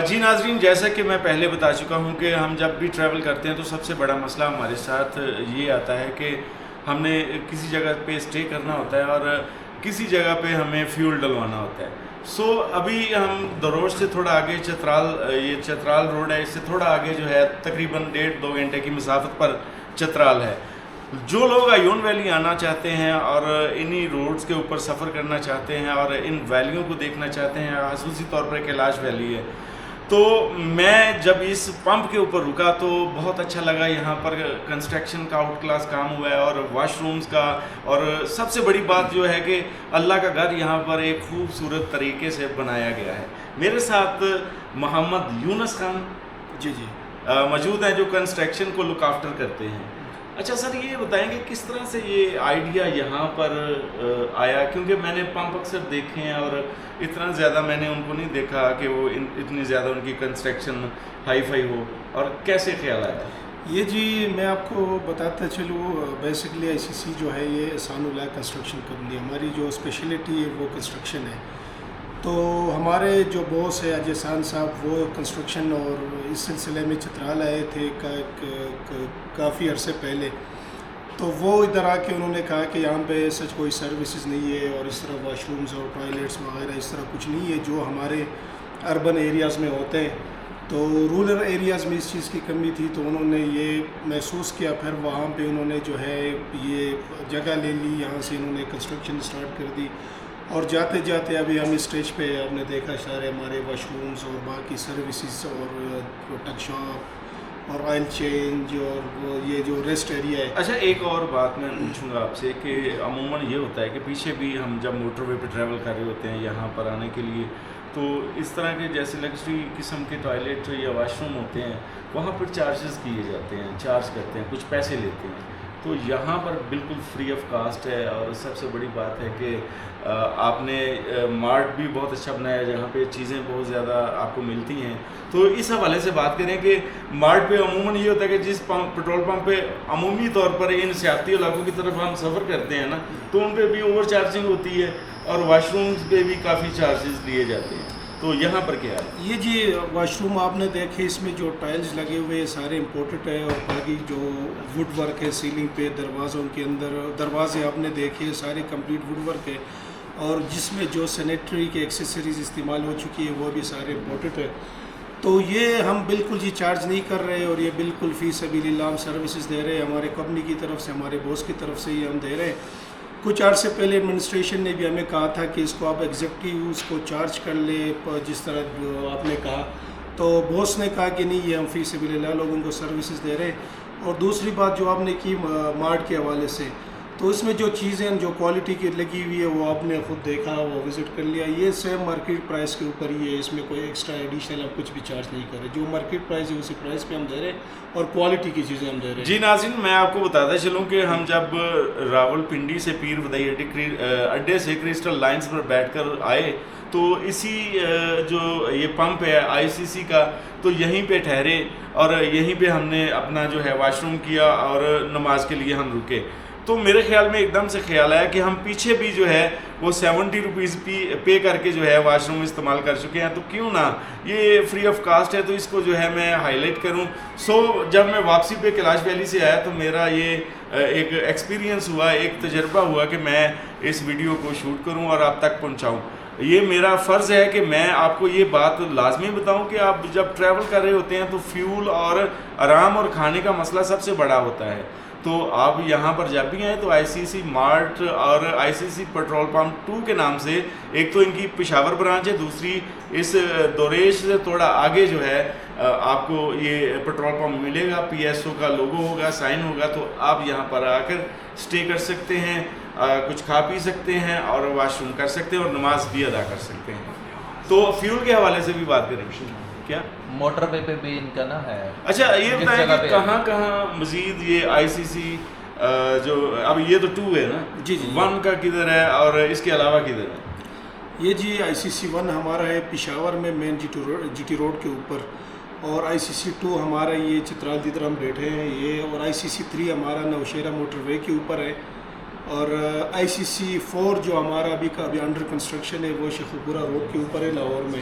جی ناظرین، جیسا کہ میں پہلے بتا چکا ہوں کہ ہم جب بھی ٹریول کرتے ہیں تو سب سے بڑا مسئلہ ہمارے ساتھ یہ آتا ہے کہ ہم نے کسی جگہ پہ اسٹے کرنا ہوتا ہے اور کسی جگہ پہ ہمیں فیول ڈلوانا ہوتا ہے. ابھی ہم دروش سے تھوڑا آگے یہ چترال روڈ ہے، اس سے تھوڑا آگے جو ہے تقریباً 1.5-2 گھنٹے کی مسافت پر چترال ہے. جو لوگ ایون ویلی آنا چاہتے ہیں اور انہی روڈز کے اوپر سفر کرنا چاہتے ہیں اور ان ویلیوں کو دیکھنا چاہتے ہیں، خصوصی طور پر کیلاش ویلی ہے، تو میں جب اس پمپ کے اوپر رکا تو بہت اچھا لگا. یہاں پر کنسٹرکشن کا آؤٹ کلاس کام ہوا ہے اور واش رومز کا، اور سب سے بڑی بات جو ہے کہ اللہ کا گھر یہاں پر ایک خوبصورت طریقے سے بنایا گیا ہے. میرے ساتھ محمد یونس خان جی موجود ہیں جو کنسٹرکشن کو لک آفٹر کرتے ہیں. اچھا سر، یہ بتائیں کہ کس طرح سے یہ آئیڈیا یہاں پر آیا؟ کیونکہ میں نے پمپ اکثر دیکھے ہیں اور اتنا زیادہ میں نے ان کو نہیں دیکھا کہ وہ اتنی زیادہ ان کی کنسٹرکشن ہائی فائی ہو. اور کیسے خیال آیا؟ یہ جی میں آپ کو بتاتا چلوں، بیسکلی آئی سی سی جو ہے یہ احسان اللہ کنسٹرکشن کمپنی، ہماری جو اسپیشلٹی ہے وہ کنسٹرکشن ہے. تو ہمارے جو باس ہے اجے احسان صاحب، وہ کنسٹرکشن اور اس سلسلے میں چترال آئے تھے کافی عرصے پہلے. تو وہ ادھر آ کے انہوں نے کہا کہ یہاں پہ سچ کوئی سروسز نہیں ہے اور اس طرح واش رومز اور ٹوائلٹس وغیرہ اس طرح کچھ نہیں ہے جو ہمارے اربن ایریاز میں ہوتے ہیں. تو رورل ایریاز میں اس چیز کی کمی تھی، تو انہوں نے یہ محسوس کیا. پھر وہاں پہ انہوں نے جو ہے یہ جگہ لے لی، یہاں سے انہوں نے کنسٹرکشن اسٹارٹ کر دی. اور جاتے جاتے ابھی ہم اسٹیج پہ آپ نے دیکھا سارے ہمارے واش رومز اور باقی سروسز اور ٹک شاپ اور آئل چینج اور یہ جو ریسٹ ایریا ہے. اچھا، ایک اور بات میں پوچھوں گا آپ سے کہ عموماً یہ ہوتا ہے کہ پیچھے بھی ہم جب موٹر وے پہ ٹریول کر رہے ہوتے ہیں یہاں پر آنے کے لیے، تو اس طرح کے جیسے لگژری قسم کے ٹوائلٹ یا واش روم ہوتے ہیں وہاں پر چارجز کیے جاتے ہیں، چارج کرتے ہیں، کچھ پیسے لیتے ہیں. تو یہاں پر بالکل فری آف کاسٹ ہے. اور سب سے بڑی بات ہے کہ آپ نے مارٹ بھی بہت اچھا بنایا ہے جہاں پہ چیزیں بہت زیادہ آپ کو ملتی ہیں. تو اس حوالے سے بات کریں کہ مارٹ پہ عموماً یہ ہوتا ہے کہ جس پٹرول پمپ پہ عمومی طور پر ان سیاحتی علاقوں کی طرف ہم سفر کرتے ہیں نا، تو ان پہ بھی اوور چارجنگ ہوتی ہے اور واش رومز پہ بھی کافی چارجز لیے جاتے ہیں. تو یہاں پر کیا ہے؟ یہ جی واش روم آپ نے دیکھے، اس میں جو ٹائلز لگے ہوئے سارے امپورٹڈ ہے، اور باقی جو ووڈ ورک ہے سیلنگ پہ، دروازوں کے اندر دروازے آپ نے دیکھے سارے کمپلیٹ ووڈ ورک ہے. اور جس میں جو سینیٹری کے ایکسیسریز استعمال ہو چکی ہے وہ بھی سارے امپورٹڈ ہے. تو یہ ہم بالکل جی چارج نہیں کر رہے، اور یہ بالکل فی سبیل اللہ ہم سروسز دے رہے ہیں. ہمارے کمپنی کی طرف سے، ہمارے باس کی طرف سے یہ ہم دے رہے ہیں. کچھ عرصے پہلے ایڈمنسٹریشن نے بھی ہمیں کہا تھا کہ اس کو آپ ایگزیکٹلی اس کو چارج کر لیں جس طرح آپ نے کہا. تو باس نے کہا کہ نہیں، یہ ہم فی سبیل اللہ لوگوں کو سروسز دے رہے ہیں. اور دوسری بات جو آپ نے کی مارٹ کے حوالے سے، تو اس میں جو چیزیں جو کوالٹی کی لگی ہوئی ہے وہ آپ نے خود دیکھا، وہ وزٹ کر لیا. یہ سیم مارکیٹ پرائس کے اوپر ہی ہے، اس میں کوئی ایکسٹرا ایڈیشنل آپ کچھ بھی چارج نہیں کر رہے. جو مارکیٹ پرائس ہے اسی پرائس پہ ہم دے رہے ہیں اور کوالٹی کی چیزیں ہم دے رہے ہیں. جی ناظرین، میں آپ کو بتاتا چلوں کہ ہم جب راول پنڈی سے پیر بدائی اڈے سے کرسٹل لائنز پر بیٹھ کر آئے تو اسی جو یہ پمپ ہے آئی سی سی کا، تو یہیں پہ ٹھہرے اور یہیں پہ ہم نے اپنا جو ہے واش روم کیا اور نماز کے لیے ہم رکے. تو میرے خیال میں ایک دم سے خیال آیا کہ ہم پیچھے بھی جو ہے وہ 70 روپیز پے کر کے جو ہے واش روم استعمال کر چکے ہیں، تو کیوں نہ یہ فری آف کاسٹ ہے تو اس کو جو ہے میں ہائی لائٹ کروں. جب میں واپسی پہ کیلاش ویلی سے آیا تو میرا یہ ایک ایکسپیرینس ہوا، ایک تجربہ ہوا کہ میں اس ویڈیو کو شوٹ کروں اور آپ تک پہنچاؤں. یہ میرا فرض ہے کہ میں آپ کو یہ بات لازمی بتاؤں کہ آپ جب ٹریول کر رہے ہوتے ہیں تو فیول اور آرام اور کھانے کا مسئلہ سب سے بڑا ہوتا ہے. تو آپ یہاں پر جب بھی آئیں تو آئی سی سی مارٹ اور آئی سی سی پٹرول پمپ 2 کے نام سے، ایک تو ان کی پشاور برانچ ہے، دوسری اس دوریش سے تھوڑا آگے جو ہے آپ کو یہ پٹرول پمپ ملے گا. پی ایس او کا لوگو ہوگا، سائن ہوگا. تو آپ یہاں پر آ کر اسٹے کر سکتے ہیں، کچھ کھا پی سکتے ہیں اور واش روم کر سکتے ہیں اور نماز بھی ادا کر سکتے ہیں. تو فیول کے حوالے سے بھی بات کریں گے. کیا موٹر وے پہ بھی ان کا نا ہے؟ اچھا یہ بتائیں کہ کہاں کہاں مزید یہ آئی سی سی جو اب یہ تو 2 ہے نا، جی 1 کا کدھر ہے اور اس کے علاوہ کدھر ہے؟ یہ جی آئی سی سی 1 ہمارا ہے پشاور میں مین جی ٹی روڈ کے اوپر، اور آئی سی سی 2 ہمارا یہ چترال جدھر ہم بیٹھے ہیں یہ، اور آئی سی سی 3 ہمارا نوشیرہ موٹر وے کے اوپر ہے. اور آئی سی سی 4 جو ہمارا ابھی انڈر کنسٹرکشن ہے وہ شیخوپورہ روڈ کے اوپر ہے لاہور میں.